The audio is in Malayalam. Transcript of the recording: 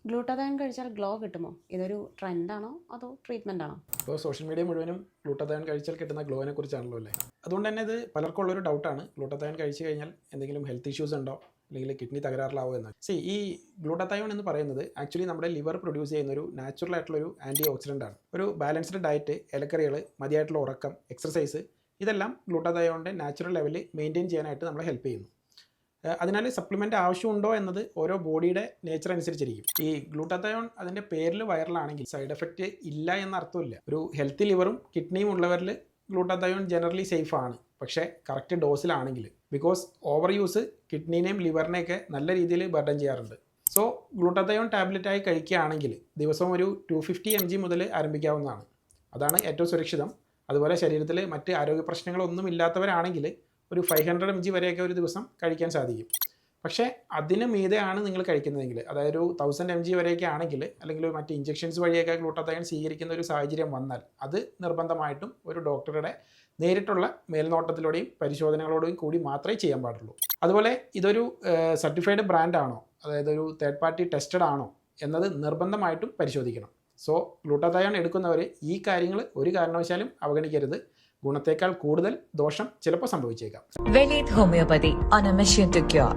ഗ്ലൂട്ടതയോൺ കഴിച്ചാൽ ഗ്ലോ കിട്ടുമോ? ഇതൊരു ട്രെൻഡാണോ അതോ ട്രീറ്റ്മെൻ്റ് ആണോ? ഇപ്പോൾ സോഷ്യൽ മീഡിയ മുഴുവനും ഗ്ലൂട്ടതയോൺ കഴിച്ചാൽ കിട്ടുന്ന ഗ്ലോനെ കുറിച്ചാണല്ലോ അല്ലേ. അതുകൊണ്ട് തന്നെ ഇത് പലർക്കും ഉള്ളൊരു ഡൗട്ടാണ്, ഗ്ലൂട്ടതയോൺ കഴിച്ച് കഴിഞ്ഞാൽ എന്തെങ്കിലും ഹെൽത്ത് ഇഷ്യൂസ് ഉണ്ടോ, അല്ലെങ്കിൽ കിഡ്നി തകരാറിലാവോ എന്ന്. ഈ ഗ്ലൂട്ടതയോൺ എന്ന് പറയുന്നത് ആക്ച്വലി നമ്മുടെ ലിവർ പ്രൊഡ്യൂസ് ചെയ്യുന്ന ഒരു നാച്ചുറൽ ആയിട്ടുള്ളൊരു ആൻറ്റി ഓക്സിഡൻ്റ് ആണ്. ഒരു ബാലൻസ്ഡ് ഡയറ്റ്, ഇലക്കറികൾ, മതിയായിട്ടുള്ള ഉറക്കം, എക്സർസൈസ്, ഇതെല്ലാം ഗ്ലൂട്ടതയോണിൻ്റെ നാച്ചുറൽ ലെവൽ മെയിൻറ്റെയിൻ ചെയ്യാനായിട്ട് നമ്മളെ ഹെൽപ്പ് ചെയ്യുന്നു. അതിനാൽ സപ്ലിമെൻ്റ് ആവശ്യമുണ്ടോ എന്നത് ഓരോ ബോഡിയുടെ നേച്ചർ അനുസരിച്ചിരിക്കും. ഈ ഗ്ലൂട്ടതയോൺ അതിൻ്റെ പേരിൽ വൈറലാണെങ്കിൽ സൈഡ് എഫക്റ്റ് ഇല്ല എന്ന അർത്ഥമില്ല. ഒരു ഹെൽത്തി ലിവറും കിഡ്നിയും ഉള്ളവരിൽ ഗ്ലൂട്ടതയോൺ ജനറലി സേഫ് ആണ്, പക്ഷേ കറക്റ്റ് ഡോസിലാണെങ്കിൽ. ബിക്കോസ് ഓവർ യൂസ് കിഡ്നീനെയും ലിവറിനെയൊക്കെ നല്ല രീതിയിൽ ബർഡൻ ചെയ്യാറുണ്ട്. സോ ഗ്ലൂട്ടതയോൺ ടാബ്ലറ്റായി കഴിക്കുകയാണെങ്കിൽ ദിവസവും ഒരു 250 mg മുതൽ ആരംഭിക്കാവുന്നതാണ്. അതാണ് ഏറ്റവും സുരക്ഷിതം. അതുപോലെ ശരീരത്തിൽ മറ്റ് ആരോഗ്യ പ്രശ്നങ്ങളൊന്നും ഇല്ലാത്തവരാണെങ്കിൽ ഒരു 500 mg വരെയൊക്കെ ഒരു ദിവസം കഴിക്കാൻ സാധിക്കും. പക്ഷേ അതിന് മീതെയാണ് നിങ്ങൾ കഴിക്കുന്നതെങ്കിൽ, അതായത് ഒരു 1000 mg വരെയൊക്കെ ആണെങ്കിൽ, അല്ലെങ്കിൽ മറ്റ് ഇഞ്ചെക്ഷൻസ് വഴിയൊക്കെ ഗ്ലൂട്ടതയോൺ സ്വീകരിക്കുന്ന ഒരു സാഹചര്യം വന്നാൽ അത് നിർബന്ധമായിട്ടും ഒരു ഡോക്ടറുടെ നേരിട്ടുള്ള മേൽനോട്ടത്തിലൂടെയും പരിശോധനകളോടെയും കൂടി മാത്രമേ ചെയ്യാൻ പാടുള്ളൂ. അതുപോലെ ഇതൊരു സർട്ടിഫൈഡ് ബ്രാൻഡാണോ, അതായത് ഒരു തേർഡ് പാർട്ടി ടെസ്റ്റഡ് ആണോ എന്നത് നിർബന്ധമായിട്ടും പരിശോധിക്കണം. സോ ഗ്ലൂട്ടതയോൺ എടുക്കുന്നവർ ഈ കാര്യങ്ങൾ ഒരു കാരണവശാലും അവഗണിക്കരുത്. ഗുണത്തേക്കാൾ കൂടുതൽ ദോഷം ചിലപ്പോൾ സംഭവിച്ചേക്കാം. Velith Homeopathy, on a mission to cure.